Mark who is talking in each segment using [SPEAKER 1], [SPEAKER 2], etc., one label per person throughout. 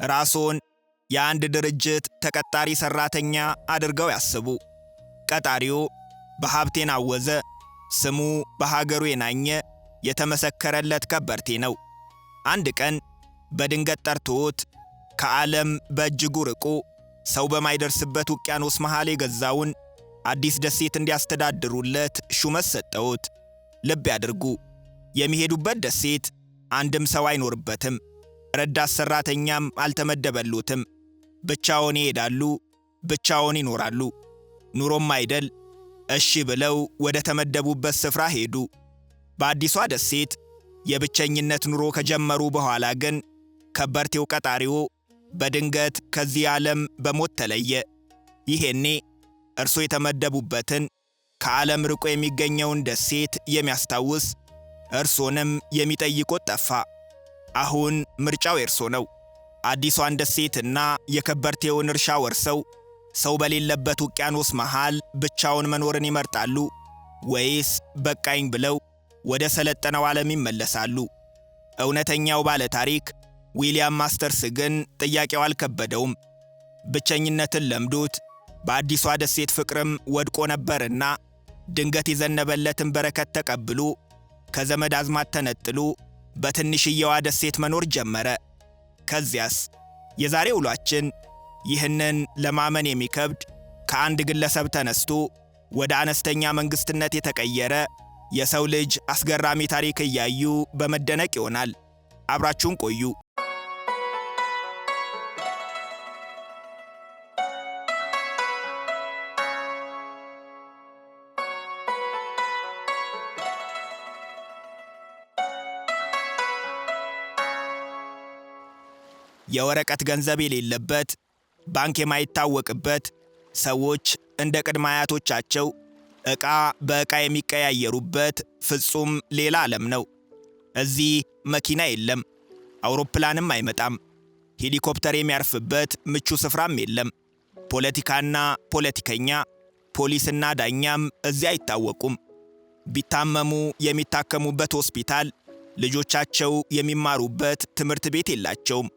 [SPEAKER 1] ራስዎን የአንድ ድርጅት ተቀጣሪ ሰራተኛ አድርገው ያስቡ። ቀጣሪው በሀብት የናወዘ፣ ስሙ በሀገሩ የናኘ፣ የተመሰከረለት ከበርቴ ነው። አንድ ቀን በድንገት ጠርቶት ከዓለም በእጅጉ ርቆ ሰው በማይደርስበት ውቅያኖስ መሃል የገዛውን አዲስ ደሴት እንዲያስተዳድሩለት ሹመት ሰጠውት። ልብ ያድርጉ፣ የሚሄዱበት ደሴት አንድም ሰው አይኖርበትም፣ ረዳት ሰራተኛም አልተመደበሉትም። ብቻውን ይሄዳሉ፣ ብቻውን ይኖራሉ። ኑሮም አይደል፣ እሺ ብለው ወደ ተመደቡበት ስፍራ ሄዱ። በአዲሷ ደሴት የብቸኝነት ኑሮ ከጀመሩ በኋላ ግን ከበርቴው ቀጣሪው በድንገት ከዚህ ዓለም በሞት ተለየ። ይሄኔ እርሶ የተመደቡበትን ከዓለም ርቆ የሚገኘውን ደሴት የሚያስታውስ እርሶንም የሚጠይቆት ጠፋ። አሁን ምርጫው የእርሶ ነው። አዲሷን ደሴትና የከበርቴውን እርሻ ወርሰው ሰው በሌለበት ውቅያኖስ መሃል ብቻውን መኖርን ይመርጣሉ ወይስ በቃኝ ብለው ወደ ሰለጠነው ዓለም ይመለሳሉ? እውነተኛው ባለ ታሪክ ዊሊያም ማስተርስ ግን ጥያቄው አልከበደውም። ብቸኝነትን ለምዶት በአዲሷ ደሴት ፍቅርም ወድቆ ነበርና ድንገት የዘነበለትን በረከት ተቀብሎ ከዘመድ አዝማድ ተነጥሎ በትንሽየዋ ደሴት መኖር ጀመረ። ከዚያስ የዛሬ ውሏችን ይህንን ለማመን የሚከብድ ከአንድ ግለሰብ ተነስቶ ወደ አነስተኛ መንግስትነት የተቀየረ የሰው ልጅ አስገራሚ ታሪክ እያዩ በመደነቅ ይሆናል። አብራችሁን ቆዩ። የወረቀት ገንዘብ የሌለበት፣ ባንክ የማይታወቅበት፣ ሰዎች እንደ ቅድመ አያቶቻቸው ዕቃ በዕቃ የሚቀያየሩበት ፍጹም ሌላ ዓለም ነው። እዚህ መኪና የለም፣ አውሮፕላንም አይመጣም፣ ሄሊኮፕተር የሚያርፍበት ምቹ ስፍራም የለም። ፖለቲካና ፖለቲከኛ፣ ፖሊስና ዳኛም እዚህ አይታወቁም። ቢታመሙ የሚታከሙበት ሆስፒታል፣ ልጆቻቸው የሚማሩበት ትምህርት ቤት የላቸውም።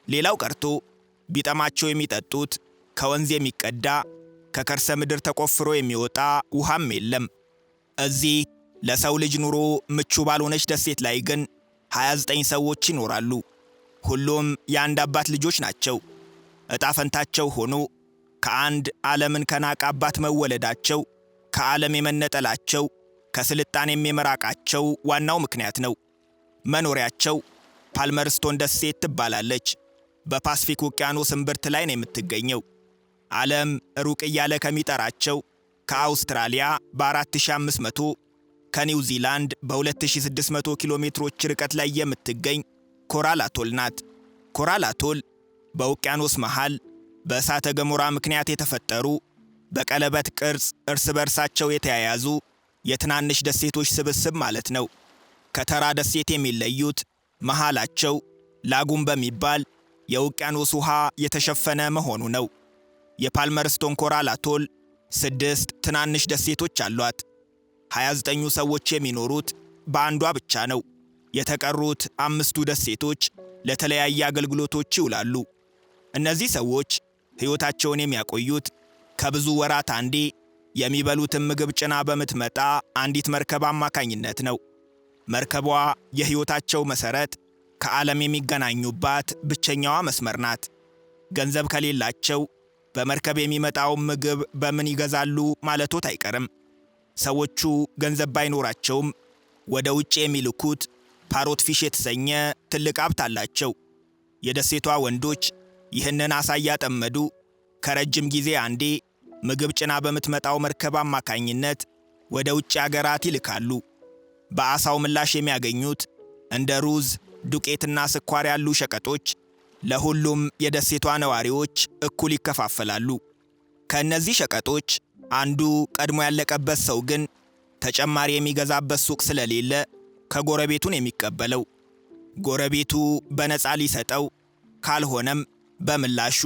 [SPEAKER 1] ሌላው ቀርቶ ቢጠማቸው የሚጠጡት ከወንዝ የሚቀዳ ከከርሰ ምድር ተቆፍሮ የሚወጣ ውሃም የለም። እዚህ ለሰው ልጅ ኑሮ ምቹ ባልሆነች ደሴት ላይ ግን 29 ሰዎች ይኖራሉ። ሁሉም የአንድ አባት ልጆች ናቸው። ዕጣ ፈንታቸው ሆኖ ከአንድ ዓለምን ከናቀ አባት መወለዳቸው፣ ከዓለም የመነጠላቸው፣ ከስልጣኔም የመራቃቸው ዋናው ምክንያት ነው። መኖሪያቸው ፓልመርስቶን ደሴት ትባላለች። በፓስፊክ ውቅያኖስ እምብርት ላይ ነው የምትገኘው። ዓለም ሩቅ እያለ ከሚጠራቸው ከአውስትራሊያ በ4500 ከኒውዚላንድ በ2600 ኪሎ ሜትሮች ርቀት ላይ የምትገኝ ኮራል አቶል ናት። ኮራል አቶል በውቅያኖስ መሃል በእሳተ ገሞራ ምክንያት የተፈጠሩ በቀለበት ቅርጽ እርስ በርሳቸው የተያያዙ የትናንሽ ደሴቶች ስብስብ ማለት ነው። ከተራ ደሴት የሚለዩት መሃላቸው ላጉን በሚባል የውቅያኖስ ውሃ የተሸፈነ መሆኑ ነው። የፓልመርስቶን ኮራል አቶል 6 ትናንሽ ደሴቶች አሏት። 29ኙ ሰዎች የሚኖሩት በአንዷ ብቻ ነው። የተቀሩት 5ቱ ደሴቶች ለተለያየ አገልግሎቶች ይውላሉ። እነዚህ ሰዎች ሕይወታቸውን የሚያቆዩት ከብዙ ወራት አንዴ የሚበሉትን ምግብ ጭና በምትመጣ አንዲት መርከብ አማካኝነት ነው። መርከቧ የሕይወታቸው መሠረት፣ ከዓለም የሚገናኙባት ብቸኛዋ መስመር ናት። ገንዘብ ከሌላቸው በመርከብ የሚመጣውን ምግብ በምን ይገዛሉ ማለቶት አይቀርም። ሰዎቹ ገንዘብ ባይኖራቸውም ወደ ውጭ የሚልኩት ፓሮት ፊሽ የተሰኘ ትልቅ ሀብት አላቸው። የደሴቷ ወንዶች ይህንን አሳ እያጠመዱ ከረጅም ጊዜ አንዴ ምግብ ጭና በምትመጣው መርከብ አማካኝነት ወደ ውጭ አገራት ይልካሉ። በአሳው ምላሽ የሚያገኙት እንደ ሩዝ፣ ዱቄትና ስኳር ያሉ ሸቀጦች ለሁሉም የደሴቷ ነዋሪዎች እኩል ይከፋፈላሉ። ከእነዚህ ሸቀጦች አንዱ ቀድሞ ያለቀበት ሰው ግን ተጨማሪ የሚገዛበት ሱቅ ስለሌለ ከጎረቤቱን የሚቀበለው፣ ጎረቤቱ በነፃ ሊሰጠው፣ ካልሆነም በምላሹ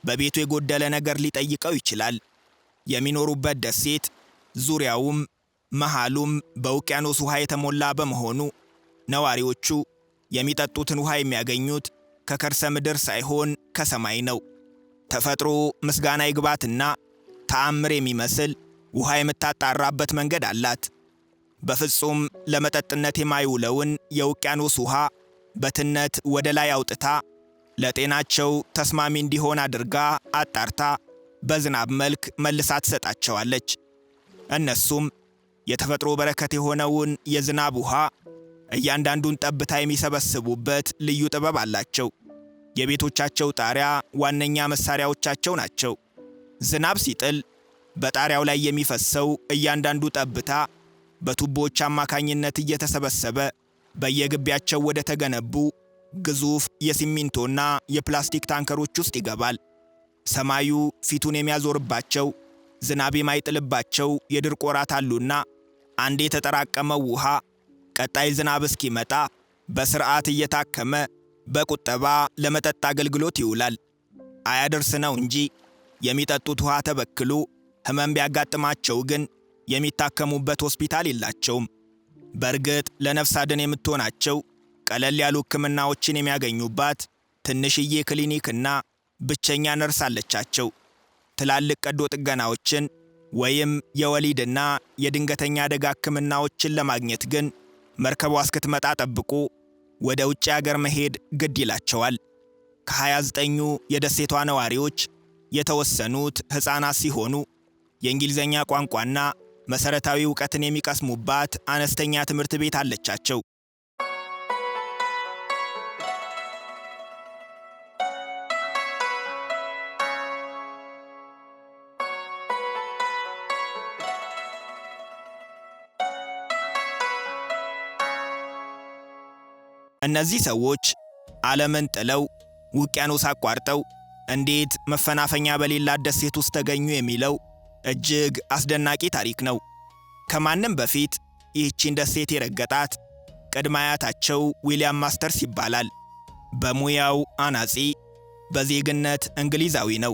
[SPEAKER 1] በቤቱ የጎደለ ነገር ሊጠይቀው ይችላል። የሚኖሩበት ደሴት ዙሪያውም መሃሉም በውቅያኖስ ውሃ የተሞላ በመሆኑ ነዋሪዎቹ የሚጠጡትን ውሃ የሚያገኙት ከከርሰ ምድር ሳይሆን ከሰማይ ነው። ተፈጥሮ ምስጋና ይግባትና ተአምር የሚመስል ውሃ የምታጣራበት መንገድ አላት። በፍጹም ለመጠጥነት የማይውለውን የውቅያኖስ ውሃ በትነት ወደ ላይ አውጥታ ለጤናቸው ተስማሚ እንዲሆን አድርጋ አጣርታ በዝናብ መልክ መልሳ ትሰጣቸዋለች። እነሱም የተፈጥሮ በረከት የሆነውን የዝናብ ውሃ እያንዳንዱን ጠብታ የሚሰበስቡበት ልዩ ጥበብ አላቸው። የቤቶቻቸው ጣሪያ ዋነኛ መሳሪያዎቻቸው ናቸው። ዝናብ ሲጥል በጣሪያው ላይ የሚፈሰው እያንዳንዱ ጠብታ በቱቦዎች አማካኝነት እየተሰበሰበ በየግቢያቸው ወደ ተገነቡ ግዙፍ የሲሚንቶና የፕላስቲክ ታንከሮች ውስጥ ይገባል። ሰማዩ ፊቱን የሚያዞርባቸው ዝናብ የማይጥልባቸው የድርቅ ወራት አሉና አንዴ የተጠራቀመው ውሃ ቀጣይ ዝናብ እስኪመጣ በስርዓት እየታከመ በቁጠባ ለመጠጥ አገልግሎት ይውላል። አያደርስ ነው እንጂ የሚጠጡት ውሃ ተበክሎ ሕመም ቢያጋጥማቸው ግን የሚታከሙበት ሆስፒታል የላቸውም። በእርግጥ ለነፍስ አድን የምትሆናቸው ቀለል ያሉ ሕክምናዎችን የሚያገኙባት ትንሽዬ ክሊኒክና ብቸኛ ነርስ አለቻቸው። ትላልቅ ቀዶ ጥገናዎችን ወይም የወሊድና የድንገተኛ አደጋ ሕክምናዎችን ለማግኘት ግን መርከቧ እስክትመጣ ጠብቆ ወደ ውጭ አገር መሄድ ግድ ይላቸዋል። ከ29ኙ የደሴቷ ነዋሪዎች የተወሰኑት ሕፃናት ሲሆኑ የእንግሊዝኛ ቋንቋና መሠረታዊ ዕውቀትን የሚቀስሙባት አነስተኛ ትምህርት ቤት አለቻቸው። እነዚህ ሰዎች ዓለምን ጥለው ውቅያኖስ አቋርጠው እንዴት መፈናፈኛ በሌላት ደሴት ውስጥ ተገኙ የሚለው እጅግ አስደናቂ ታሪክ ነው። ከማንም በፊት ይህቺን ደሴት የረገጣት ቅድመ አያታቸው ዊሊያም ማስተርስ ይባላል። በሙያው አናጺ፣ በዜግነት እንግሊዛዊ ነው።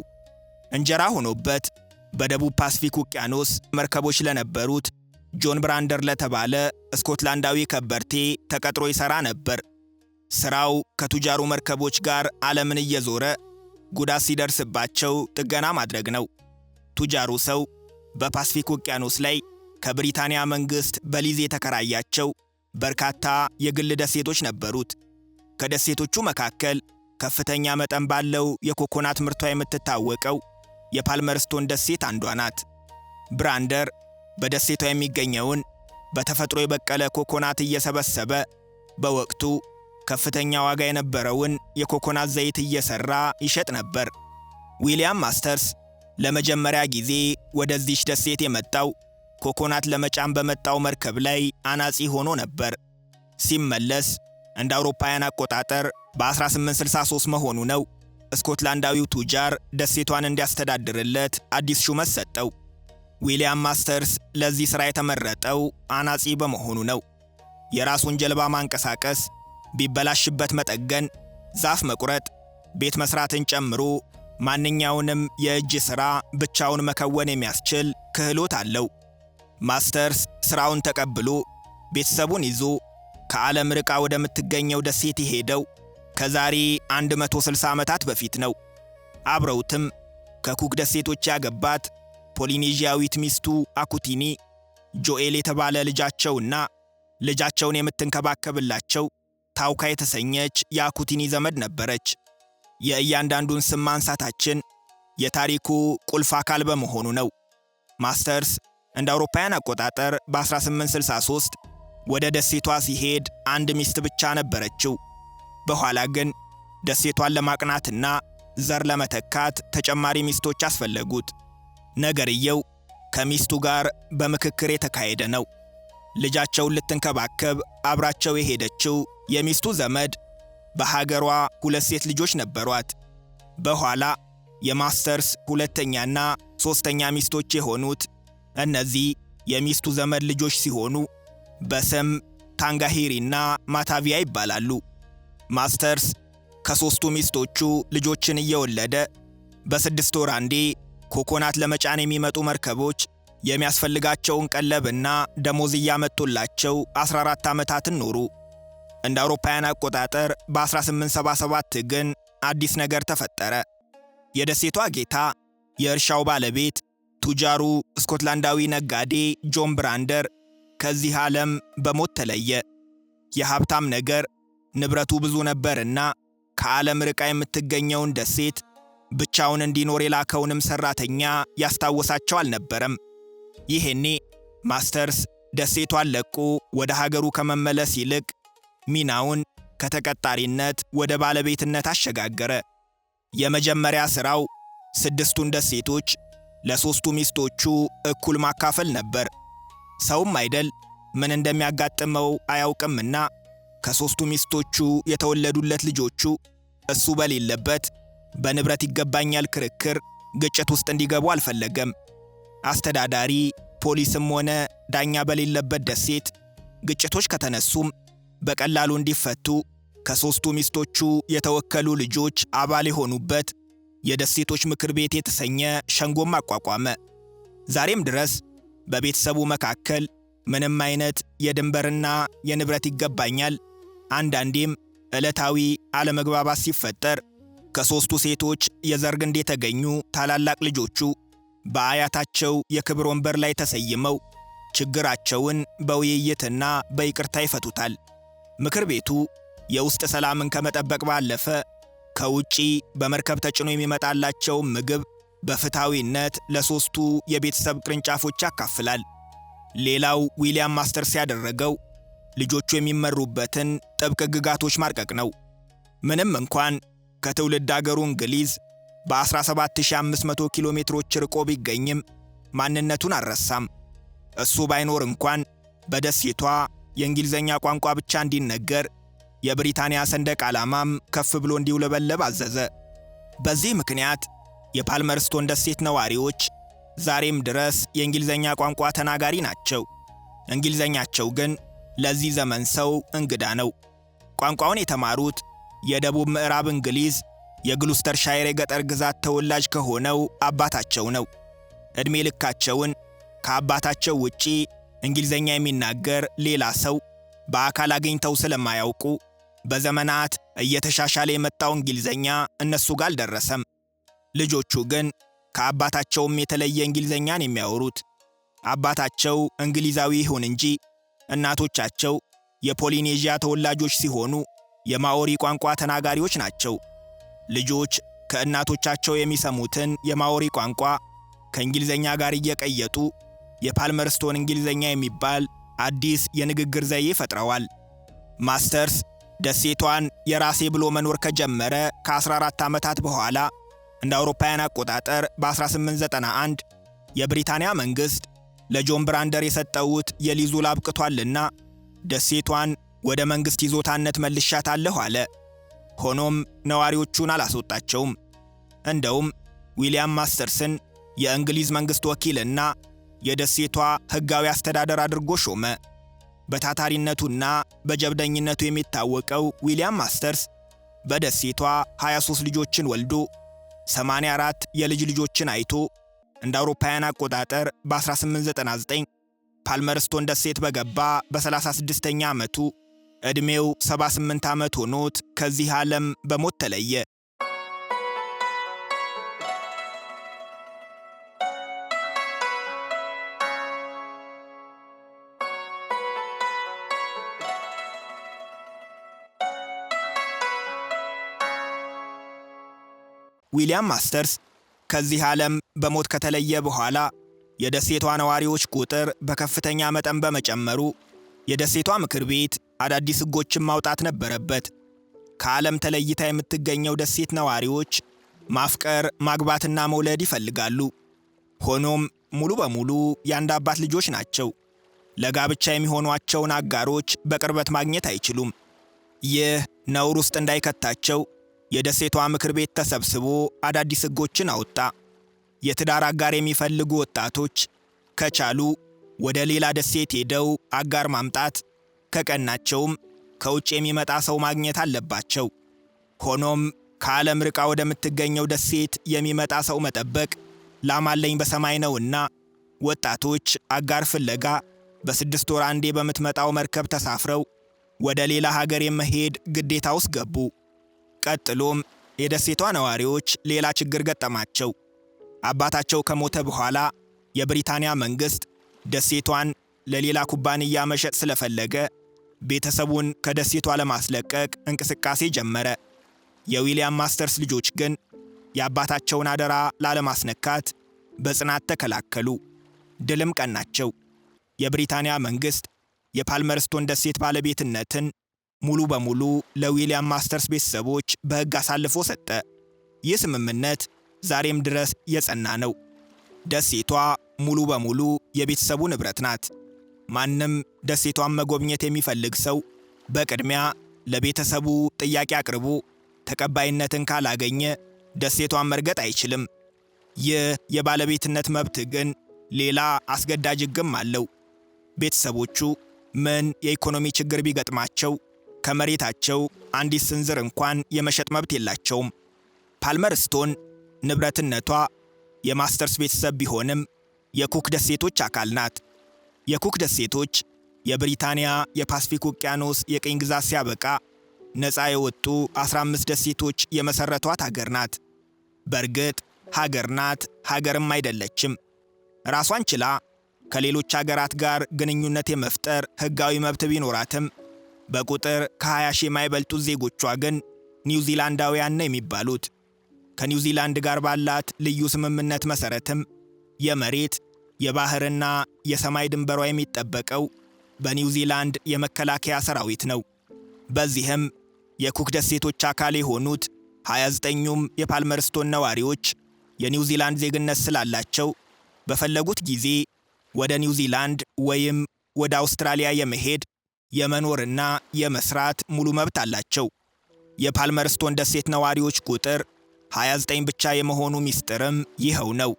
[SPEAKER 1] እንጀራ ሆኖበት በደቡብ ፓስፊክ ውቅያኖስ መርከቦች ለነበሩት ጆን ብራንደር ለተባለ ስኮትላንዳዊ ከበርቴ ተቀጥሮ ይሠራ ነበር። ሥራው ከቱጃሩ መርከቦች ጋር ዓለምን እየዞረ ጉዳት ሲደርስባቸው ጥገና ማድረግ ነው። ቱጃሩ ሰው በፓስፊክ ውቅያኖስ ላይ ከብሪታንያ መንግሥት በሊዝ የተከራያቸው በርካታ የግል ደሴቶች ነበሩት። ከደሴቶቹ መካከል ከፍተኛ መጠን ባለው የኮኮናት ምርቷ የምትታወቀው የፓልመርስቶን ደሴት አንዷ ናት። ብራንደር በደሴቷ የሚገኘውን በተፈጥሮ የበቀለ ኮኮናት እየሰበሰበ በወቅቱ ከፍተኛ ዋጋ የነበረውን የኮኮናት ዘይት እየሰራ ይሸጥ ነበር። ዊሊያም ማስተርስ ለመጀመሪያ ጊዜ ወደዚች ደሴት የመጣው ኮኮናት ለመጫን በመጣው መርከብ ላይ አናጺ ሆኖ ነበር። ሲመለስ እንደ አውሮፓውያን አቆጣጠር በ1863 መሆኑ ነው። ስኮትላንዳዊው ቱጃር ደሴቷን እንዲያስተዳድርለት አዲስ ሹመት ሰጠው። ዊሊያም ማስተርስ ለዚህ ሥራ የተመረጠው አናጺ በመሆኑ ነው። የራሱን ጀልባ ማንቀሳቀስ፣ ቢበላሽበት መጠገን፣ ዛፍ መቁረጥ፣ ቤት መስራትን ጨምሮ ማንኛውንም የእጅ ሥራ ብቻውን መከወን የሚያስችል ክህሎት አለው። ማስተርስ ሥራውን ተቀብሎ ቤተሰቡን ይዞ ከዓለም ርቃ ወደምትገኘው ደሴት የሄደው ከዛሬ 160 ዓመታት በፊት ነው። አብረውትም ከኩክ ደሴቶች ያገባት ፖሊኔዥያዊት ሚስቱ አኩቲኒ፣ ጆኤል የተባለ ልጃቸውና ልጃቸውን የምትንከባከብላቸው ታውካ የተሰኘች የአኩቲኒ ዘመድ ነበረች። የእያንዳንዱን ስም ማንሳታችን የታሪኩ ቁልፍ አካል በመሆኑ ነው። ማስተርስ እንደ አውሮፓውያን አቆጣጠር በ1863 ወደ ደሴቷ ሲሄድ አንድ ሚስት ብቻ ነበረችው። በኋላ ግን ደሴቷን ለማቅናትና ዘር ለመተካት ተጨማሪ ሚስቶች አስፈለጉት። ነገርየው ከሚስቱ ጋር በምክክር የተካሄደ ነው። ልጃቸውን ልትንከባከብ አብራቸው የሄደችው የሚስቱ ዘመድ በሀገሯ 2 ሴት ልጆች ነበሯት። በኋላ የማስተርስ ሁለተኛና ሦስተኛ ሚስቶች የሆኑት እነዚህ የሚስቱ ዘመድ ልጆች ሲሆኑ በስም ታንጋሂሪና ማታቪያ ይባላሉ። ማስተርስ ከሦስቱ ሚስቶቹ ልጆችን እየወለደ በ6 ወር አንዴ ኮኮናት ለመጫን የሚመጡ መርከቦች የሚያስፈልጋቸውን ቀለብና ደሞዝ እያመጡላቸው 14 ዓመታትን ኖሩ። እንደ አውሮፓውያን አቆጣጠር በ1877 ግን አዲስ ነገር ተፈጠረ። የደሴቷ ጌታ፣ የእርሻው ባለቤት፣ ቱጃሩ ስኮትላንዳዊ ነጋዴ ጆን ብራንደር ከዚህ ዓለም በሞት ተለየ። የሀብታም ነገር ንብረቱ ብዙ ነበርና ከዓለም ርቃ የምትገኘውን ደሴት ብቻውን እንዲኖር የላከውንም ሠራተኛ ያስታወሳቸው አልነበረም። ይሄኔ ማስተርስ ደሴቷን ለቆ ወደ ሀገሩ ከመመለስ ይልቅ ሚናውን ከተቀጣሪነት ወደ ባለቤትነት አሸጋገረ። የመጀመሪያ ሥራው 6ቱን ደሴቶች ለ3ቱ ሚስቶቹ እኩል ማካፈል ነበር። ሰውም አይደል ምን እንደሚያጋጥመው አያውቅምና ከ3ቱ ሚስቶቹ የተወለዱለት ልጆቹ እሱ በሌለበት በንብረት ይገባኛል ክርክር ግጭት ውስጥ እንዲገቡ አልፈለገም። አስተዳዳሪ፣ ፖሊስም ሆነ ዳኛ በሌለበት ደሴት ግጭቶች ከተነሱም በቀላሉ እንዲፈቱ ከ3ቱ ሚስቶቹ የተወከሉ ልጆች አባል የሆኑበት የደሴቶች ምክር ቤት የተሰኘ ሸንጎም አቋቋመ። ዛሬም ድረስ በቤተሰቡ መካከል ምንም አይነት የድንበርና የንብረት ይገባኛል፣ አንዳንዴም ዕለታዊ አለመግባባት ሲፈጠር ከ3ቱ ሴቶች የዘር ግንድ የተገኙ ታላላቅ ልጆቹ በአያታቸው የክብር ወንበር ላይ ተሰይመው ችግራቸውን በውይይትና በይቅርታ ይፈቱታል። ምክር ቤቱ የውስጥ ሰላምን ከመጠበቅ ባለፈ ከውጪ በመርከብ ተጭኖ የሚመጣላቸው ምግብ በፍትሃዊነት ለ3ቱ የቤተሰብ ቅርንጫፎች ያካፍላል። ሌላው ዊሊያም ማስተርስ ያደረገው ልጆቹ የሚመሩበትን ጥብቅ ሕግጋቶች ማርቀቅ ነው። ምንም እንኳን ከትውልድ አገሩ እንግሊዝ በ17500 ኪሎ ሜትሮች ርቆ ቢገኝም ማንነቱን አልረሳም። እሱ ባይኖር እንኳን በደሴቷ የእንግሊዝኛ ቋንቋ ብቻ እንዲነገር፣ የብሪታንያ ሰንደቅ ዓላማም ከፍ ብሎ እንዲውለበለብ አዘዘ። በዚህ ምክንያት የፓልመርስቶን ደሴት ነዋሪዎች ዛሬም ድረስ የእንግሊዝኛ ቋንቋ ተናጋሪ ናቸው። እንግሊዝኛቸው ግን ለዚህ ዘመን ሰው እንግዳ ነው። ቋንቋውን የተማሩት የደቡብ ምዕራብ እንግሊዝ የግሉስተርሻየር የገጠር ግዛት ተወላጅ ከሆነው አባታቸው ነው። ዕድሜ ልካቸውን ከአባታቸው ውጪ እንግሊዝኛ የሚናገር ሌላ ሰው በአካል አግኝተው ስለማያውቁ በዘመናት እየተሻሻለ የመጣው እንግሊዝኛ እነሱ ጋር አልደረሰም። ልጆቹ ግን ከአባታቸውም የተለየ እንግሊዝኛን የሚያወሩት። አባታቸው እንግሊዛዊ ይሁን እንጂ እናቶቻቸው የፖሊኔዥያ ተወላጆች ሲሆኑ የማኦሪ ቋንቋ ተናጋሪዎች ናቸው። ልጆች ከእናቶቻቸው የሚሰሙትን የማኦሪ ቋንቋ ከእንግሊዝኛ ጋር እየቀየጡ የፓልመርስቶን እንግሊዝኛ የሚባል አዲስ የንግግር ዘዬ ፈጥረዋል። ማስተርስ ደሴቷን የራሴ ብሎ መኖር ከጀመረ ከ14 ዓመታት በኋላ እንደ አውሮፓውያን አቆጣጠር በ1891 የብሪታንያ መንግሥት ለጆን ብራንደር የሰጠውት የሊዝ ውል አብቅቷልና ደሴቷን ወደ መንግሥት ይዞታነት መልሻታለሁ አለ። ሆኖም ነዋሪዎቹን አላስወጣቸውም። እንደውም ዊሊያም ማስተርስን የእንግሊዝ መንግሥት ወኪልና የደሴቷ ሕጋዊ አስተዳደር አድርጎ ሾመ። በታታሪነቱና በጀብደኝነቱ የሚታወቀው ዊሊያም ማስተርስ በደሴቷ 23 ልጆችን ወልዶ 84 የልጅ ልጆችን አይቶ እንደ አውሮፓውያን አቆጣጠር በ1899 ፓልመርስቶን ደሴት በገባ በ36ኛ ዓመቱ ዕድሜው 78 ዓመት ሆኖት ከዚህ ዓለም በሞት ተለየ። ዊሊያም ማስተርስ ከዚህ ዓለም በሞት ከተለየ በኋላ የደሴቷ ነዋሪዎች ቁጥር በከፍተኛ መጠን በመጨመሩ የደሴቷ ምክር ቤት አዳዲስ ሕጎችን ማውጣት ነበረበት። ከዓለም ተለይታ የምትገኘው ደሴት ነዋሪዎች ማፍቀር፣ ማግባትና መውለድ ይፈልጋሉ። ሆኖም ሙሉ በሙሉ የአንድ አባት ልጆች ናቸው። ለጋብቻ የሚሆኗቸውን አጋሮች በቅርበት ማግኘት አይችሉም። ይህ ነውር ውስጥ እንዳይከታቸው የደሴቷ ምክር ቤት ተሰብስቦ አዳዲስ ሕጎችን አወጣ። የትዳር አጋር የሚፈልጉ ወጣቶች ከቻሉ ወደ ሌላ ደሴት ሄደው አጋር ማምጣት፣ ከቀናቸውም ከውጭ የሚመጣ ሰው ማግኘት አለባቸው። ሆኖም ከዓለም ርቃ ወደምትገኘው ደሴት የሚመጣ ሰው መጠበቅ ላማለኝ በሰማይ ነውና ወጣቶች አጋር ፍለጋ በ6 ወር አንዴ በምትመጣው መርከብ ተሳፍረው ወደ ሌላ ሀገር የመሄድ ግዴታ ውስጥ ገቡ። ቀጥሎም የደሴቷ ነዋሪዎች ሌላ ችግር ገጠማቸው። አባታቸው ከሞተ በኋላ የብሪታንያ መንግሥት ደሴቷን ለሌላ ኩባንያ መሸጥ ስለፈለገ ቤተሰቡን ከደሴቷ ለማስለቀቅ እንቅስቃሴ ጀመረ። የዊሊያም ማስተርስ ልጆች ግን የአባታቸውን አደራ ላለማስነካት በጽናት ተከላከሉ። ድልም ቀናቸው። የብሪታንያ መንግሥት የፓልመርስቶን ደሴት ባለቤትነትን ሙሉ በሙሉ ለዊሊያም ማስተርስ ቤተሰቦች በሕግ አሳልፎ ሰጠ። ይህ ስምምነት ዛሬም ድረስ የጸና ነው። ደሴቷ ሙሉ በሙሉ የቤተሰቡ ንብረት ናት። ማንም ደሴቷን መጎብኘት የሚፈልግ ሰው በቅድሚያ ለቤተሰቡ ጥያቄ አቅርቦ ተቀባይነትን ካላገኘ ደሴቷን መርገጥ አይችልም። ይህ የባለቤትነት መብት ግን ሌላ አስገዳጅ ሕግም አለው። ቤተሰቦቹ ምን የኢኮኖሚ ችግር ቢገጥማቸው ከመሬታቸው አንዲት ስንዝር እንኳን የመሸጥ መብት የላቸውም። ፓልመርስቶን ንብረትነቷ የማስተርስ ቤተሰብ ቢሆንም የኩክ ደሴቶች አካል ናት። የኩክ ደሴቶች የብሪታንያ የፓስፊክ ውቅያኖስ የቅኝ ግዛት ሲያበቃ ነፃ የወጡ 15 ደሴቶች የመሠረቷት ሀገር ናት። በእርግጥ ሀገር ናት፣ ሀገርም አይደለችም። ራሷን ችላ ከሌሎች ሀገራት ጋር ግንኙነት የመፍጠር ሕጋዊ መብት ቢኖራትም በቁጥር ከ20 ሺህ የማይበልጡ ዜጎቿ ግን ኒውዚላንዳውያን ነው የሚባሉት። ከኒውዚላንድ ጋር ባላት ልዩ ስምምነት መሠረትም የመሬት የባህርና የሰማይ ድንበሯ የሚጠበቀው በኒውዚላንድ የመከላከያ ሰራዊት ነው። በዚህም የኩክ ደሴቶች አካል የሆኑት 29ኙም የፓልመርስቶን ነዋሪዎች የኒውዚላንድ ዜግነት ስላላቸው በፈለጉት ጊዜ ወደ ኒውዚላንድ ወይም ወደ አውስትራሊያ የመሄድ የመኖርና የመስራት ሙሉ መብት አላቸው። የፓልመርስቶን ደሴት ነዋሪዎች ቁጥር 29 ብቻ የመሆኑ ሚስጥርም ይኸው ነው።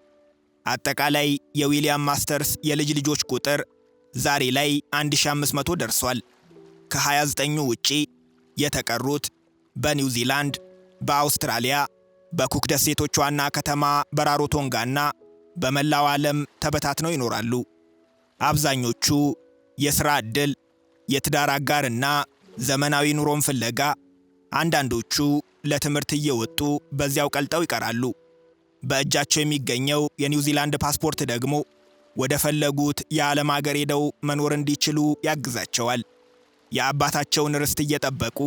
[SPEAKER 1] አጠቃላይ የዊሊያም ማስተርስ የልጅ ልጆች ቁጥር ዛሬ ላይ 1500 ደርሷል። ከ29ኙ ውጪ የተቀሩት በኒውዚላንድ፣ በአውስትራሊያ፣ በኩክ ደሴቶች ዋና ከተማ በራሮቶንጋና በመላው ዓለም ተበታትነው ይኖራሉ። አብዛኞቹ የሥራ ዕድል፣ የትዳር አጋርና ዘመናዊ ኑሮን ፍለጋ፣ አንዳንዶቹ ለትምህርት እየወጡ በዚያው ቀልጠው ይቀራሉ። በእጃቸው የሚገኘው የኒውዚላንድ ፓስፖርት ደግሞ ወደ ፈለጉት የዓለም አገር ሄደው መኖር እንዲችሉ ያግዛቸዋል። የአባታቸውን ርስት እየጠበቁ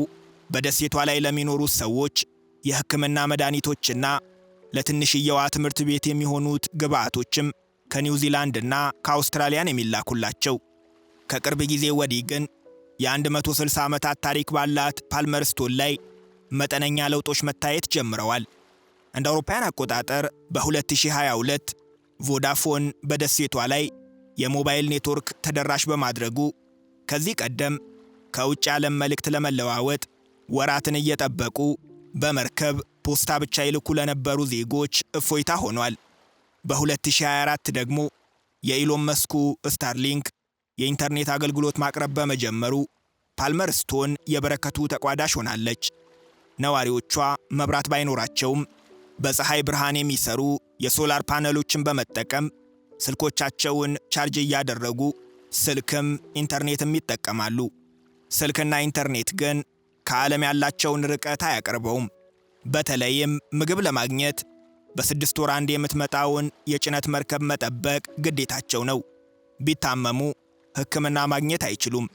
[SPEAKER 1] በደሴቷ ላይ ለሚኖሩት ሰዎች የሕክምና መድኃኒቶችና ለትንሽየዋ ትምህርት ቤት የሚሆኑት ግብዓቶችም ከኒውዚላንድና ከአውስትራሊያን የሚላኩላቸው። ከቅርብ ጊዜ ወዲህ ግን የ160 ዓመታት ታሪክ ባላት ፓልመርስቶን ላይ መጠነኛ ለውጦች መታየት ጀምረዋል። እንደ አውሮፓውያን አቆጣጠር በ2022 ቮዳፎን በደሴቷ ላይ የሞባይል ኔትወርክ ተደራሽ በማድረጉ ከዚህ ቀደም ከውጭ ዓለም መልእክት ለመለዋወጥ ወራትን እየጠበቁ በመርከብ ፖስታ ብቻ ይልኩ ለነበሩ ዜጎች እፎይታ ሆኗል። በ2024 ደግሞ የኢሎን መስኩ ስታርሊንክ የኢንተርኔት አገልግሎት ማቅረብ በመጀመሩ ፓልመርስቶን የበረከቱ ተቋዳሽ ሆናለች። ነዋሪዎቿ መብራት ባይኖራቸውም በፀሐይ ብርሃን የሚሰሩ የሶላር ፓነሎችን በመጠቀም ስልኮቻቸውን ቻርጅ እያደረጉ ስልክም ኢንተርኔትም ይጠቀማሉ። ስልክና ኢንተርኔት ግን ከዓለም ያላቸውን ርቀት አያቀርበውም። በተለይም ምግብ ለማግኘት በ6 ወር አንድ የምትመጣውን የጭነት መርከብ መጠበቅ ግዴታቸው ነው። ቢታመሙ ሕክምና ማግኘት አይችሉም።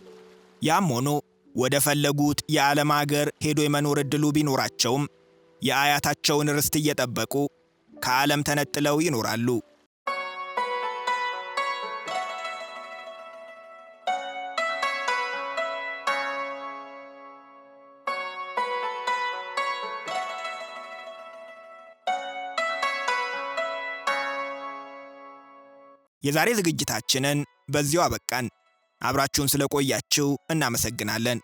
[SPEAKER 1] ያም ሆኖ ወደ ፈለጉት የዓለም አገር ሄዶ የመኖር ዕድሉ ቢኖራቸውም የአያታቸውን ርስት እየጠበቁ ከዓለም ተነጥለው ይኖራሉ። የዛሬ ዝግጅታችንን በዚሁ አበቃን። አብራችሁን ስለቆያችሁ እናመሰግናለን።